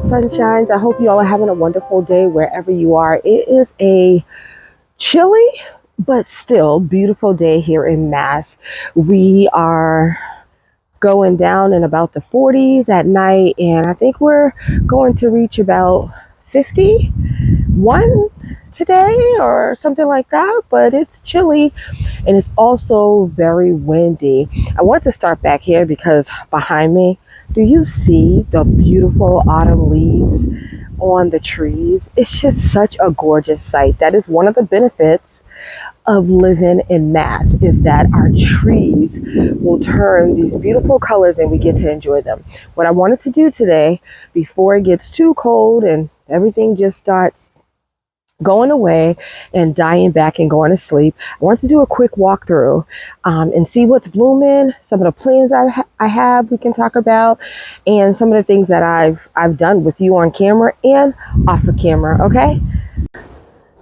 sunshines. I hope you all are having a wonderful day wherever you are. It is a chilly but still beautiful day here in Mass. We are going down in about the 40s at night, and I think we're going to reach about 51 today or something like that, but it's chilly and it's also very windy. I want to start back here because behind me, do you see the beautiful autumn leaves on the trees? It's just such a gorgeous sight. That is one of the benefits of living in Mass, is that our trees will turn these beautiful colors and we get to enjoy them. What I wanted to do today, before it gets too cold and everything just starts going away and dying back and going to sleep, I want to do a quick walkthrough and see what's blooming, some of the plans I have we can talk about, and some of the things that I've done with you on camera and off of camera, okay?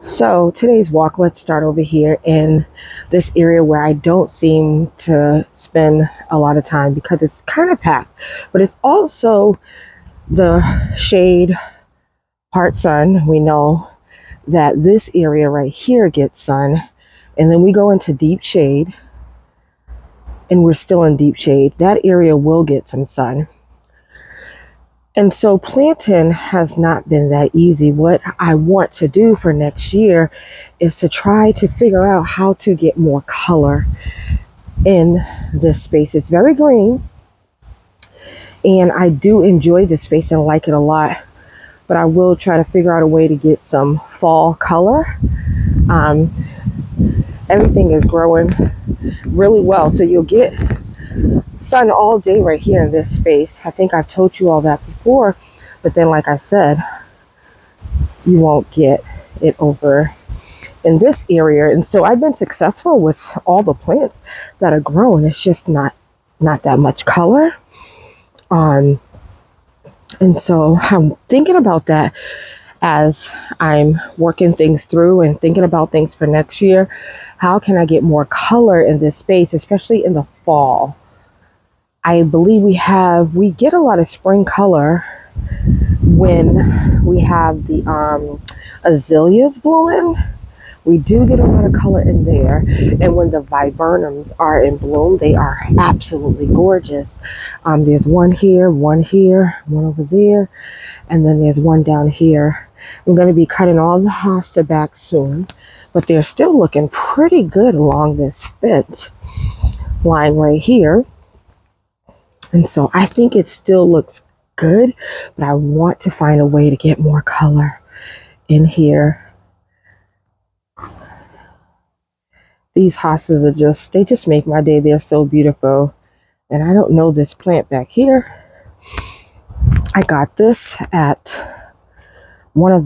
So today's walk, let's start over here in this area where I don't seem to spend a lot of time because it's kind of packed, but it's also the shade part sun. We know that this area right here gets sun, and then we go into deep shade and we're still in deep shade. That area will get some sun. And so planting has not been that easy. What I want to do for next year is to try to figure out how to get more color in this space. It's very green, and I do enjoy this space and like it a lot, but I will try to figure out a way to get some fall color. Everything is growing really well, so you'll get sun all day right here in this space. I think I've told you all that before, but then like I said, you won't get it over in this area. And so I've been successful with all the plants that are growing. It's just not that much color. And so I'm thinking about that as I'm working things through and thinking about things for next year. How can I get more color in this space, especially in the fall? I believe we get a lot of spring color when we have the azaleas blooming. We do get a lot of color in there. And when the viburnums are in bloom, they are absolutely gorgeous. There's one here, one over there, and then there's one down here. I'm going to be cutting all the hosta back soon, but they're still looking pretty good along this fence line right here. And so I think it still looks good, but I want to find a way to get more color in here. These hostas they just make my day. They're so beautiful. And I don't know this plant back here. I got this at when I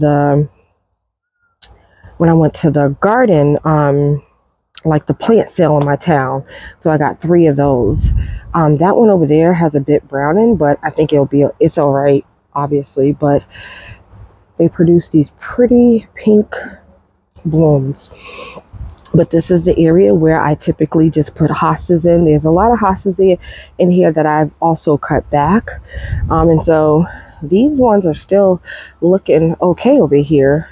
went to the garden, like the plant sale in my town. So I got 3 of those. That one over there has a bit browning, but I think it's all right, obviously. But they produce these pretty pink blooms. But this is the area where I typically just put hostas in. There's a lot of hostas in here that I've also cut back. And so these ones are still looking okay over here.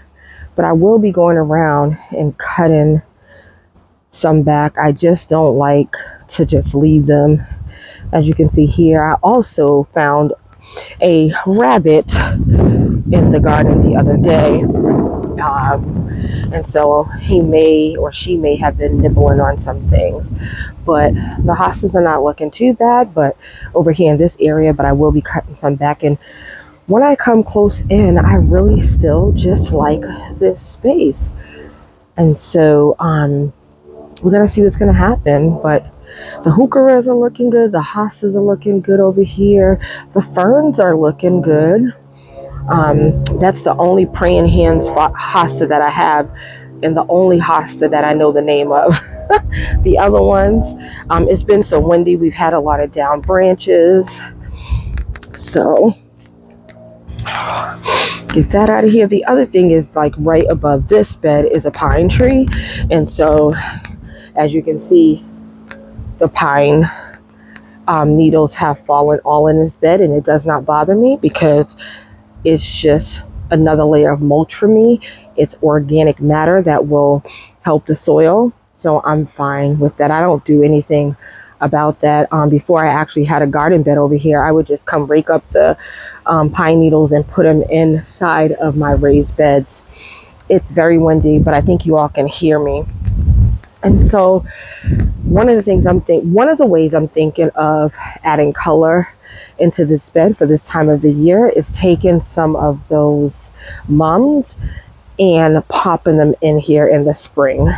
But I will be going around and cutting some back. I just don't like to just leave them. As you can see here, I also found a rabbit in the garden the other day. And so he may or she may have been nibbling on some things. But the hostas are not looking too bad, but over here in this area, but I will be cutting some back. And when I come close in, I really still just like this space. And so we're going to see what's going to happen. But the heucheras are looking good. The hostas are looking good over here. The ferns are looking good. That's the only praying hands hosta that I have, and the only hosta that I know the name of. The other ones, it's been so windy. We've had a lot of down branches. So get that out of here. The other thing is, like, right above this bed is a pine tree. And so as you can see, the pine needles have fallen all in this bed, and it does not bother me because It's just another layer of mulch for me. It's organic matter that will help the soil. So I'm fine with that. I don't do anything about that. Before I actually had a garden bed over here, I would just come rake up the pine needles and put them inside of my raised beds. It's very windy, but I think you all can hear me. And so one of the ways I'm thinking of adding color into this bed for this time of the year is taking some of those mums and popping them in here in the spring.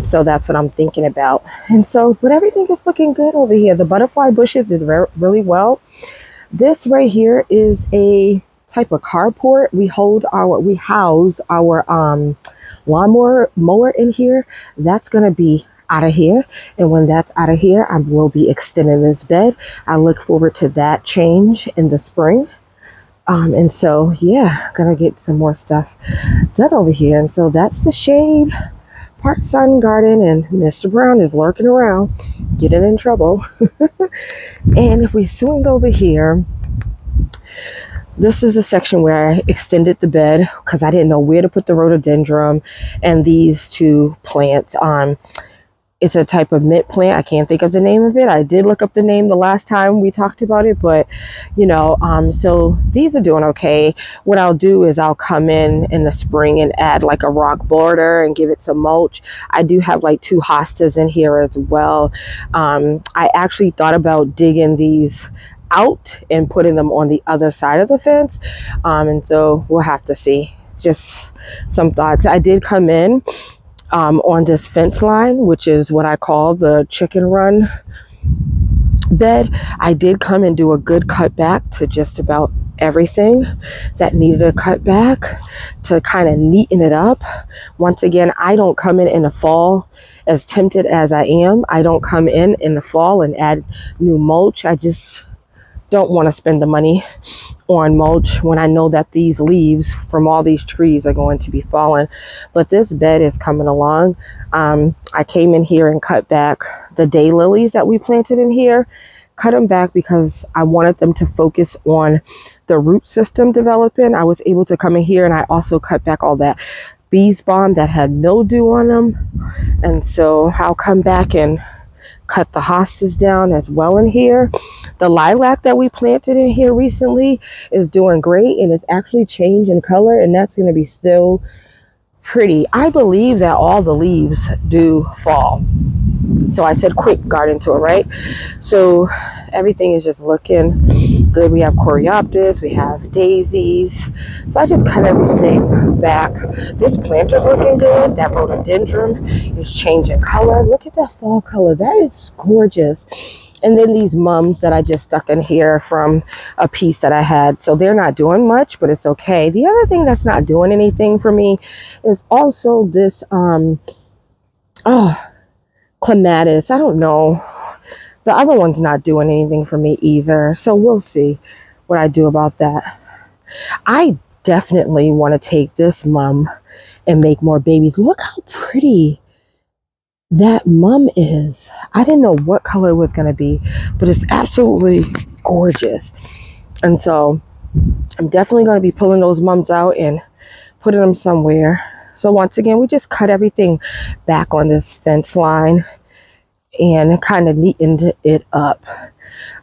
So that's what I'm thinking about. And so, but everything is looking good over here. The butterfly bushes did really well. This right here is a type of carport. We house our lawnmower mower in here. That's gonna be out of here, and when that's out of here, I will be extending this bed. I look forward to that change in the spring. And so yeah, gonna get some more stuff done over here. And so that's the shade part sun garden, and Mr. Brown is lurking around getting in trouble. And if we swing over here, this is a section where I extended the bed because I didn't know where to put the rhododendron and these two plants. It's a type of mint plant. I can't think of the name of it. I did look up the name the last time we talked about it, but so these are doing okay. What I'll do is I'll come in the spring and add like a rock border and give it some mulch. I do have like 2 hostas in here as well. I actually thought about digging these out and putting them on the other side of the fence. And so we'll have to see. Just some thoughts. I did come in on this fence line, which is what I call the chicken run bed. I did come and do a good cut back to just about everything that needed a cut back to kind of neaten it up. Once again, I don't come in the fall. As tempted as I am, I don't come in the fall and add new mulch. I just don't want to spend the money on mulch when I know that these leaves from all these trees are going to be falling. But this bed is coming along. I came in here and cut back the daylilies that we planted in here. Cut them back because I wanted them to focus on the root system developing. I was able to come in here and I also cut back all that bees balm that had mildew on them. And so I'll come back and cut the hostas down as well in here. The lilac that we planted in here recently is doing great, and it's actually changing color, and that's going to be still pretty. I believe that all the leaves do fall. So I said quick garden tour, right? So everything is just looking good. We have coreopsis, we have daisies. So I just cut everything back. This planter's looking good. That rhododendron is changing color. Look at that fall color. That is gorgeous. And then these mums that I just stuck in here from a piece that I had. So they're not doing much, but it's okay. The other thing that's not doing anything for me is also this clematis. I don't know. The other one's not doing anything for me either. So we'll see what I do about that. I definitely want to take this mum and make more babies. Look how pretty that mum is. I didn't know what color it was going to be, but it's absolutely gorgeous. And so I'm definitely going to be pulling those mums out and putting them somewhere. So once again, we just cut everything back on this fence line and kind of neatened it up.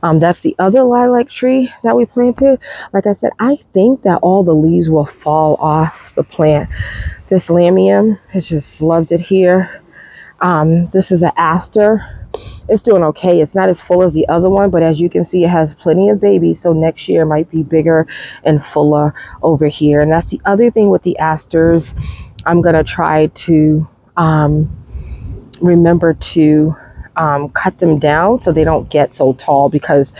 That's the other lilac tree that we planted. Like I said, I think that all the leaves will fall off the plant. This lamium has just loved it here. This is an aster. It's doing okay. It's not as full as the other one, but as you can see, it has plenty of babies. So next year might be bigger and fuller over here. And that's the other thing with the asters. I'm going to try to remember to cut them down so they don't get so tall, because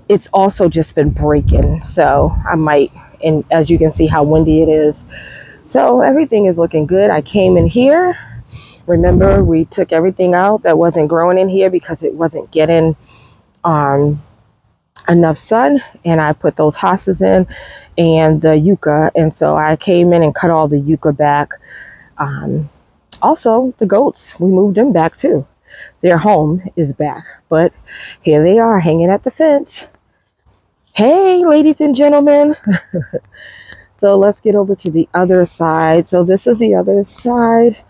it's also just been breaking. So I might, and as you can see how windy it is. So everything is looking good. I came in here. Remember, we took everything out that wasn't growing in here because it wasn't getting enough sun, and I put those hostas in and the yucca. And so I came in and cut all the yucca back. Also, the goats, we moved them back too. Their home is back, but here they are hanging at the fence. Hey, ladies and gentlemen. So let's get over to the other side. So this is the other side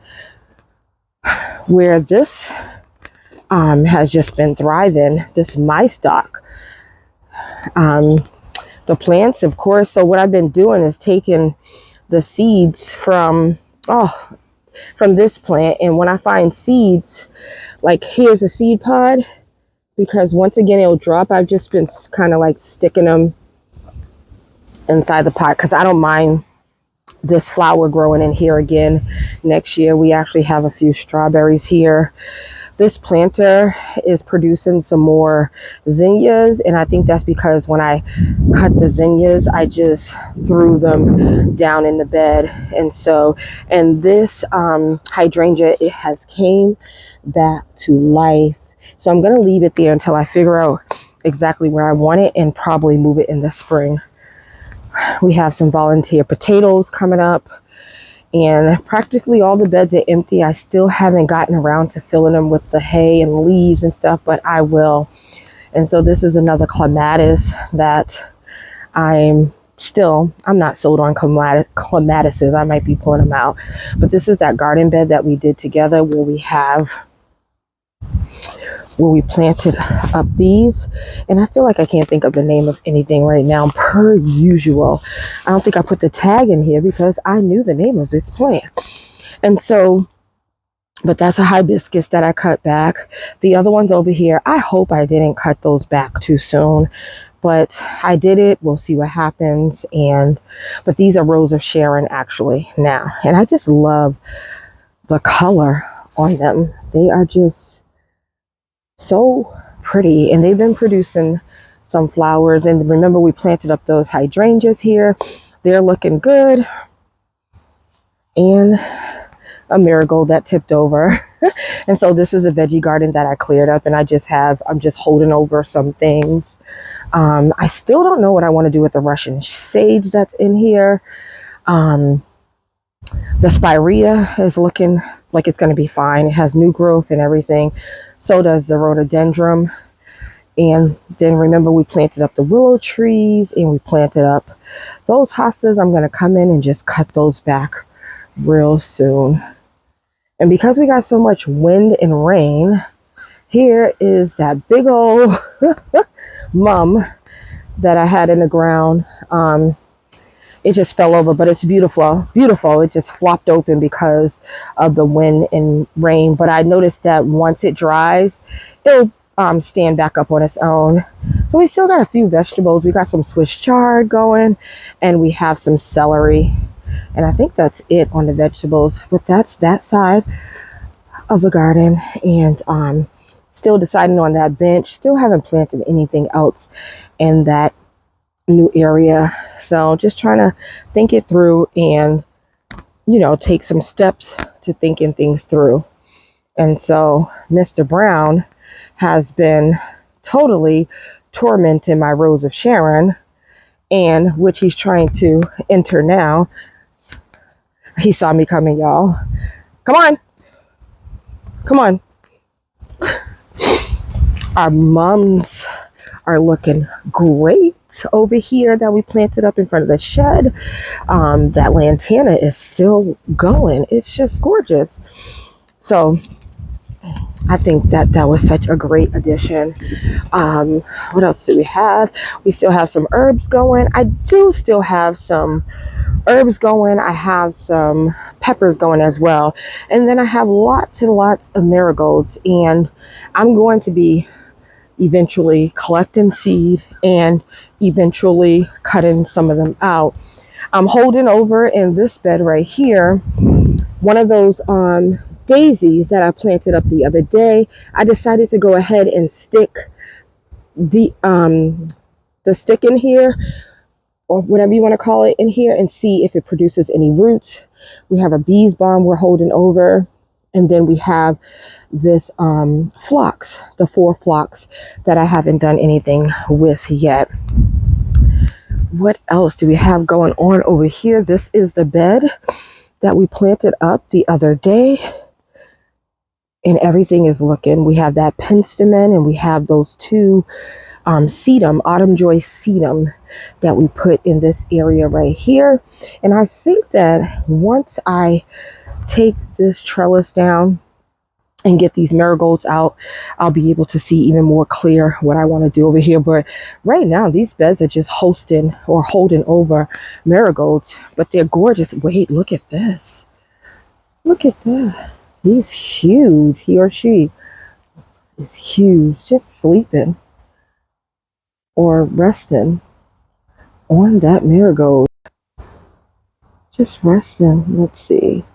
where this has just been thriving. This my stock. Um, the plants, of course. So what I've been doing is taking the seeds from this plant, and when I find seeds, like here's a seed pod, because once again it'll drop. I've just been kind of like sticking them inside the pot because I don't mind this flower growing in here again next year. We actually have a few strawberries here. This planter is producing some more zinnias, and I think that's because when I cut the zinnias, I just threw them down in the bed. And this hydrangea, it has came back to life. So I'm going to leave it there until I figure out exactly where I want it and probably move it in the spring. We have some volunteer potatoes coming up, and practically all the beds are empty. I still haven't gotten around to filling them with the hay and leaves and stuff, but I will. And so this is another clematis that I'm not sold on clematises. I might be pulling them out, but this is that garden bed that we did together where we planted up these. And I feel like I can't think of the name of anything right now, per usual. I don't think I put the tag in here because I knew the name of this plant. And so, but that's a hibiscus that I cut back. The other ones over here, I hope I didn't cut those back too soon, but I did it. We'll see what happens. But these are Rose of Sharon actually now. And I just love the color on them. They are just so pretty, and they've been producing some flowers. And remember, we planted up those hydrangeas here. They're looking good. And a marigold that tipped over. And so this is a veggie garden that I cleared up, and I'm just holding over some things. I still don't know what I want to do with the Russian sage that's in here. The spirea is looking like it's going to be fine. It has new growth and everything. So does the rhododendron. And then remember, we planted up the willow trees, and we planted up those hostas. I'm going to come in and just cut those back real soon. And because we got so much wind and rain, here is that big old mum that I had in the ground. It just fell over, but it's beautiful. It just flopped open because of the wind and rain. But I noticed that once it dries, it'll stand back up on its own. So we still got a few vegetables. We got some Swiss chard going, and we have some celery. And I think that's it on the vegetables. But that's that side of the garden. And still deciding on that bench. Still haven't planted anything else in that new area. So just trying to think it through and, take some steps to thinking things through. And so Mr. Brown has been totally tormenting my Rose of Sharon, and which he's trying to enter now. He saw me coming, y'all. Come on. Our mums are looking great over here that we planted up in front of the shed. That lantana is still going. It's just gorgeous. So I think that was such a great addition. What else do we have? We still have some herbs going. I do still have some herbs going. I have some peppers going as well. And then I have lots and lots of marigolds. And I'm going to be eventually collecting seed and eventually cutting some of them out. I'm holding over in this bed right here one of those daisies that I planted up the other day. I decided to go ahead and stick the stick in here, or whatever you want to call it, in here, and see if it produces any roots. We have a bees balm we're holding over, and then we have this phlox, the 4 phlox that I haven't done anything with yet. What else do we have going on over here? This is the bed that we planted up the other day, and everything is looking. We have that penstemon, and we have those 2 sedum, autumn joy sedum that we put in this area right here. And I think that once I take this trellis down and get these marigolds out, I'll be able to see even more clear what I want to do over here. But right now, these beds are just hosting or holding over marigolds, but they're gorgeous. Wait, look at this. Look at that. He's huge. He or she is huge, just sleeping or resting on that marigold. Just resting. Let's see.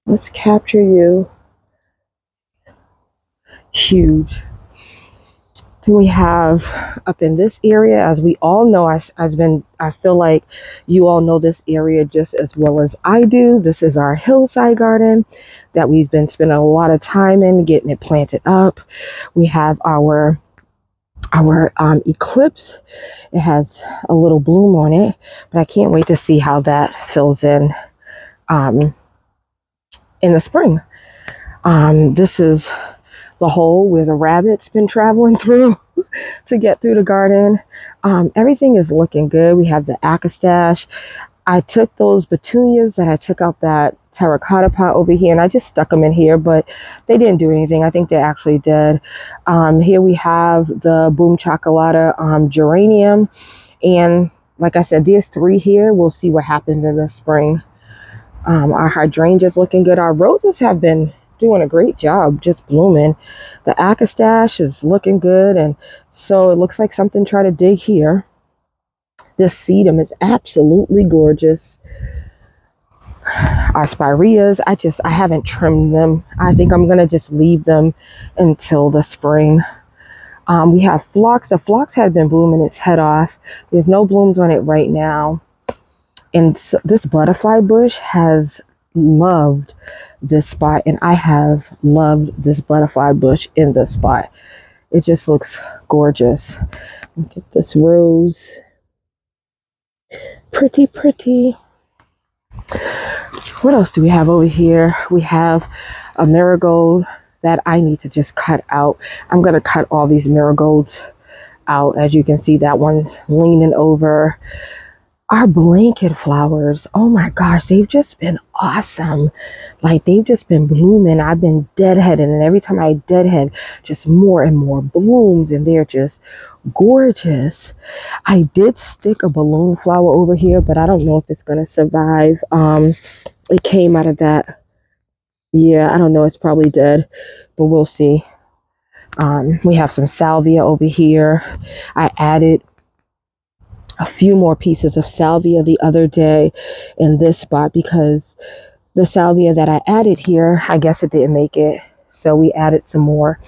Let's capture you. Huge. Then we have up in this area, as we all know, I feel like you all know this area just as well as I do. This is our hillside garden that we've been spending a lot of time in getting it planted up. We have our eclipse. It has a little bloom on it, but I can't wait to see how that fills in the spring. This is the hole where the rabbit's been traveling through to get through the garden. Everything is looking good. We have the acastache. I took those petunias that I took out that terracotta pot over here, and I just stuck them in here, but they didn't do anything. I think they're actually dead. Here we have the Boom Chocolata geranium, and like I said, there's 3 here. We'll see what happens in the spring. Our hydrangeas looking good. Our roses have been doing a great job just blooming. The acastache is looking good, and so it looks like something tried to dig here. This sedum is absolutely gorgeous. Our spireas, I haven't trimmed them. I think I'm gonna just leave them until the spring. We have phlox. The phlox had been blooming its head off. There's no blooms on it right now. And so this butterfly bush has loved this spot, and I have loved this butterfly bush in this spot. It just looks gorgeous. Look at this rose. Pretty, pretty. What else do we have over here? We have a marigold that I need to just cut out. I'm going to cut all these marigolds out. As you can see, that one's leaning over. Our blanket flowers, oh my gosh, they've just been awesome. Like, they've just been blooming. I've been deadheading, and every time I deadhead, just more and more blooms, and they're just gorgeous. I did stick a balloon flower over here, but I don't know if it's going to survive. It came out of that. Yeah, I don't know. It's probably dead, but we'll see. We have some salvia over here. I added a few more pieces of salvia the other day in this spot because the salvia that I added here, I guess it didn't make it. So we added some more.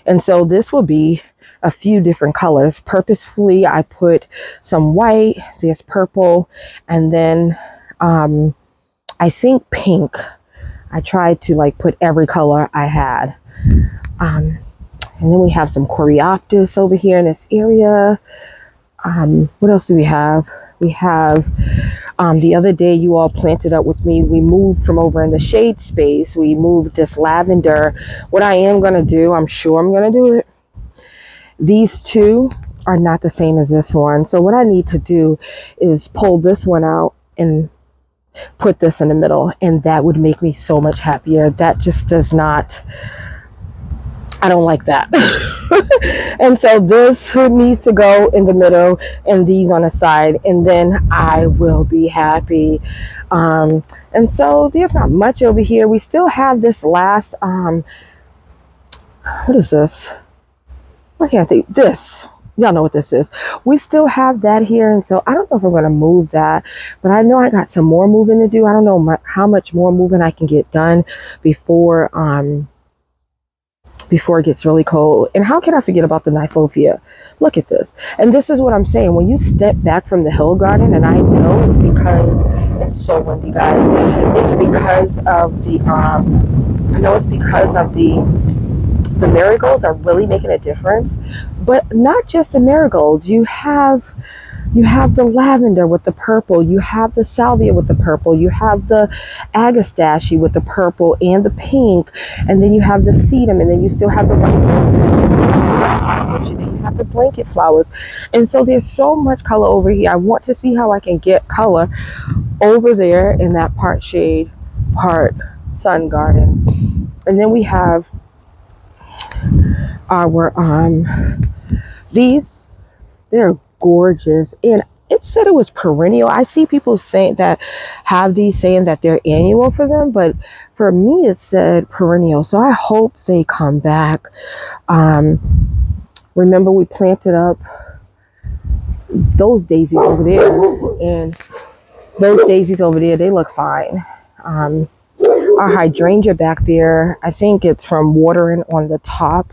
And so this will be a few different colors. Purposefully, I put some white, there's purple, and then I think pink. I tried to like put every color I had. And then we have some coreopsis over here in this area. What else do we have? We have the other day you all planted up with me. We moved from over in the shade space. We moved this lavender. What I am going to do, I'm sure I'm going to do it. These two are not the same as this one. So what I need to do is pull this one out and put this in the middle. And that would make me so much happier. That just does not... I don't like that. And so this needs to go in the middle and these on the side, and then I will be happy. And so there's not much over here. We still have this last, what is this? I can't think. This. Y'all know what this is. We still have that here, and so I don't know if I'm going to move that, but I know I got some more moving to do. I don't know how much more moving I can get done before it gets really cold. And how can I forget about the Nyphophia? Look at this. And this is what I'm saying. When you step back from the hill garden, and I know it's because it's so windy, guys. It's because of the I know it's because of the marigolds are really making a difference. But not just the marigolds. You have You have the lavender with the purple. You have the salvia with the purple. You have the agastache with the purple and the pink. And then you have the sedum. And then you still have the white. And then you have the blanket flowers. And so there's so much color over here. I want to see how I can get color over there in that part shade, part sun garden. And then we have our these, they're gorgeous, and it said it was perennial. I see people saying that, have these saying that they're annual for them, but for me it said perennial, so I hope they come back. Remember, we planted up those daisies over there, and those daisies over there, they look fine. Our hydrangea back there, I think it's from watering on the top.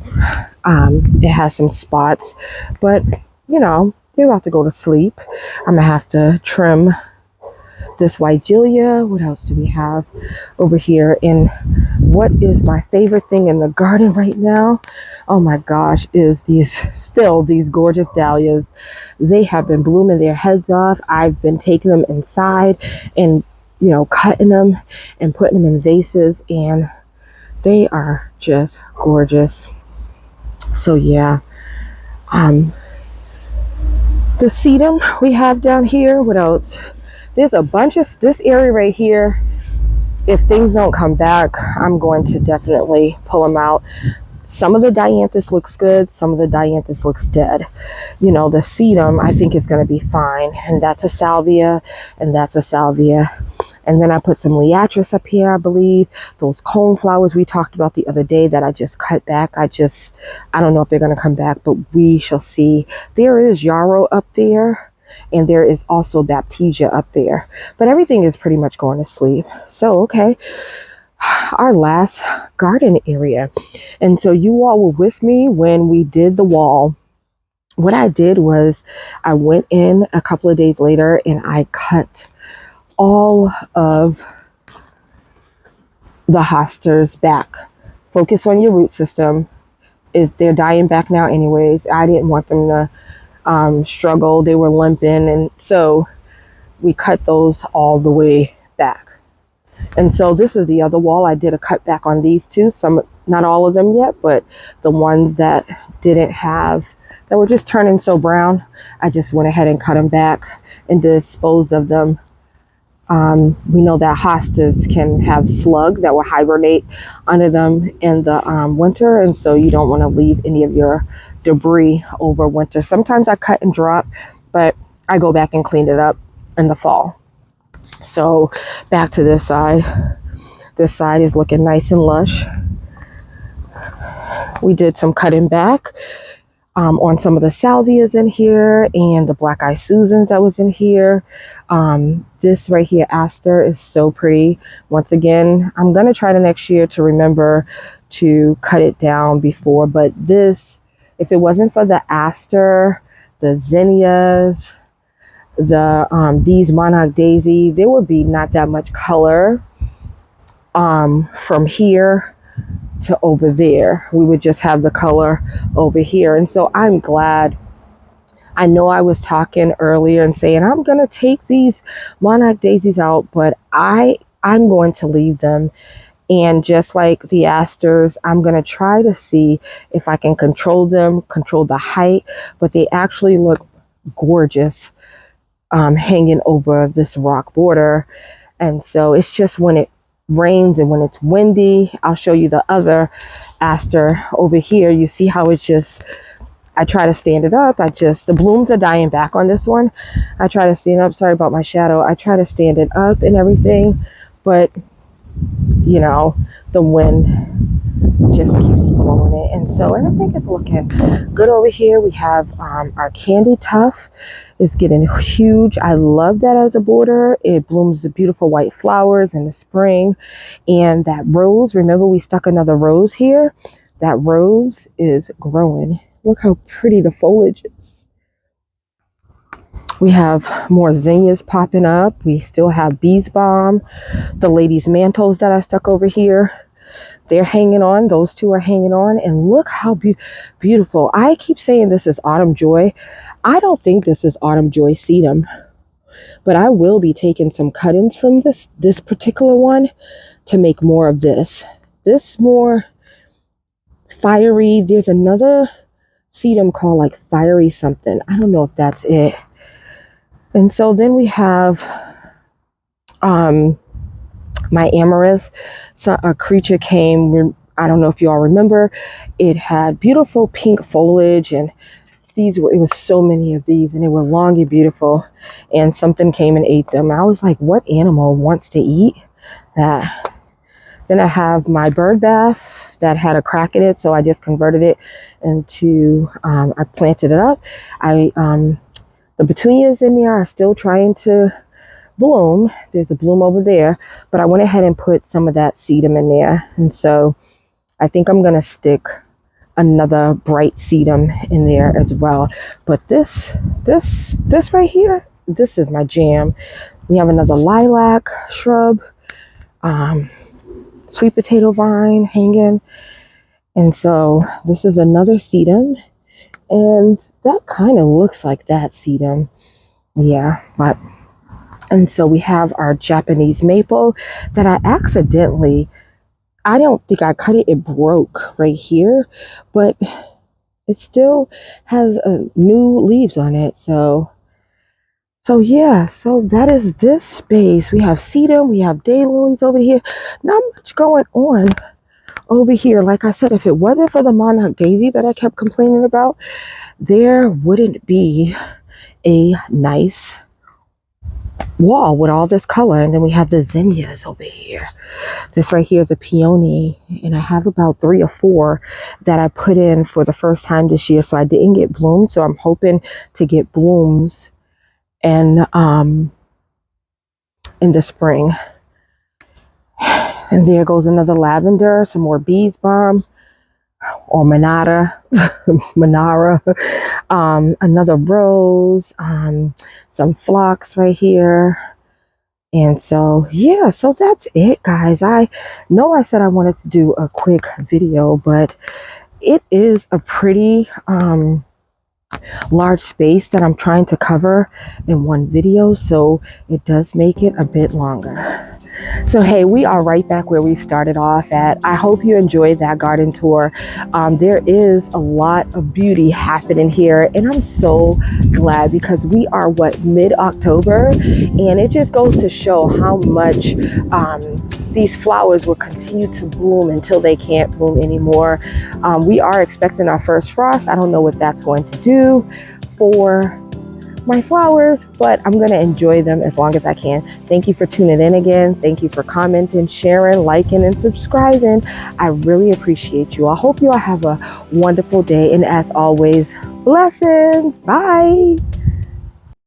It has some spots, but you know, they're about to go to sleep. I'm gonna have to trim this Wigelia. What else do we have over here? And what is my favorite thing in the garden right now? Oh my gosh, is these gorgeous dahlias. They have been blooming their heads off. I've been taking them inside and, you know, cutting them and putting them in vases, and they are just gorgeous. So yeah, the sedum we have down here. What else? There's a bunch of this area right here. If things don't come back, I'm going to definitely pull them out. Some of the dianthus looks good. Some of the dianthus looks dead. You know, the sedum I think is going to be fine, and that's a salvia, and that's a salvia. And then I put some liatris up here, I believe. Those cone flowers we talked about the other day that I just cut back. I don't know if they're going to come back, but we shall see. There is yarrow up there, and there is also baptisia up there. But everything is pretty much going to sleep. So, okay, our last garden area. And so you all were with me when we did the wall. What I did was I went in a couple of days later and I cut all of the hostas back. Focus on your root system. They're dying back now anyways. I didn't want them to struggle. They were limping, and so we cut those all the way back. And so this is the other wall. I did a cut back on these two. Some, not all of them yet, but the ones that that were just turning so brown, I just went ahead and cut them back and disposed of them. We know that hostas can have slugs that will hibernate under them in the winter, and so you don't want to leave any of your debris over winter. Sometimes I cut and drop, but I go back and clean it up in the fall. So back to this side. This side is looking nice and lush. We did some cutting back on some of the salvias in here and the black eye Susans that was in here. This right here, aster, is so pretty. Once again, I'm going to try the next year to remember to cut it down before, but this, if it wasn't for the aster, the zinnias, these monarch daisy, there would be not that much color from here to over there. We would just have the color over here. And so I'm glad. I know I was talking earlier and saying I'm gonna take these monarch daisies out, but I'm going to leave them. And just like the asters, I'm gonna try to see if I can control them, control the height, but they actually look gorgeous hanging over this rock border. And so it's just when it rains and when it's windy, I'll show you the other aster over here. You see how it's just, I try to stand it up. The blooms are dying back on this one. I try to stand up. Sorry about my shadow. I try to stand it up and everything, but you know, the wind just keeps blowing it. And so everything is looking good over here. We have our candy tuft is getting huge. I love that as a border. It blooms the beautiful white flowers in the spring. And that rose, remember we stuck another rose here? That rose is growing. Look how pretty the foliage is. We have more zinnias popping up. We still have bees balm, the ladies' mantles that I stuck over here. they're hanging on. Those two are hanging on. And look how beautiful. I keep saying this is Autumn Joy. I don't think this is Autumn Joy sedum, but I will be taking some cuttings from this particular one to make more of this. This more fiery. There's another sedum called like fiery something. I don't know if that's it. And so then we have my amaranth. So a creature came, I don't know if you all remember, it had beautiful pink foliage, and it was so many of these, and they were long and beautiful, and something came and ate them. I was like, what animal wants to eat that? Then I have my bird bath that had a crack in it, so I just converted it into, I planted it up. The petunias in there are still trying to bloom. There's a bloom over there, but I went ahead and put some of that sedum in there, and so I think I'm gonna stick another bright sedum in there as well. But this right here, this is my jam. We have another lilac shrub, sweet potato vine hanging, and so this is another sedum, and that kind of looks like that sedum. Yeah, but and so we have our Japanese maple that I don't think I cut it, it broke right here, but it still has new leaves on it. So yeah, so that is this space. We have sedum, we have daylilies over here. Not much going on over here. Like I said, if it wasn't for the monarch daisy that I kept complaining about, there wouldn't be a nice wall with all this color. And then we have the zinnias over here. This right here is a peony, and I have about 3 or 4 that I put in for the first time this year, so I didn't get blooms. So I'm hoping to get blooms and in the spring. And there goes another lavender, some more bees balm or Manara, another rose, some phlox right here. And so, yeah, so that's it, guys. I know I said I wanted to do a quick video, but it is a pretty large space that I'm trying to cover in one video, so it does make it a bit longer. So hey, we are right back where we started off at. I hope you enjoyed that garden tour. There is a lot of beauty happening here, and I'm so glad because we are mid-October, and it just goes to show how much these flowers will continue to bloom until they can't bloom anymore. We are expecting our first frost. I don't know what that's going to do for my flowers, but I'm going to enjoy them as long as I can. Thank you for tuning in again. Thank you for commenting, sharing, liking, and subscribing. I really appreciate you. I hope you all have a wonderful day, and as always, blessings. Bye.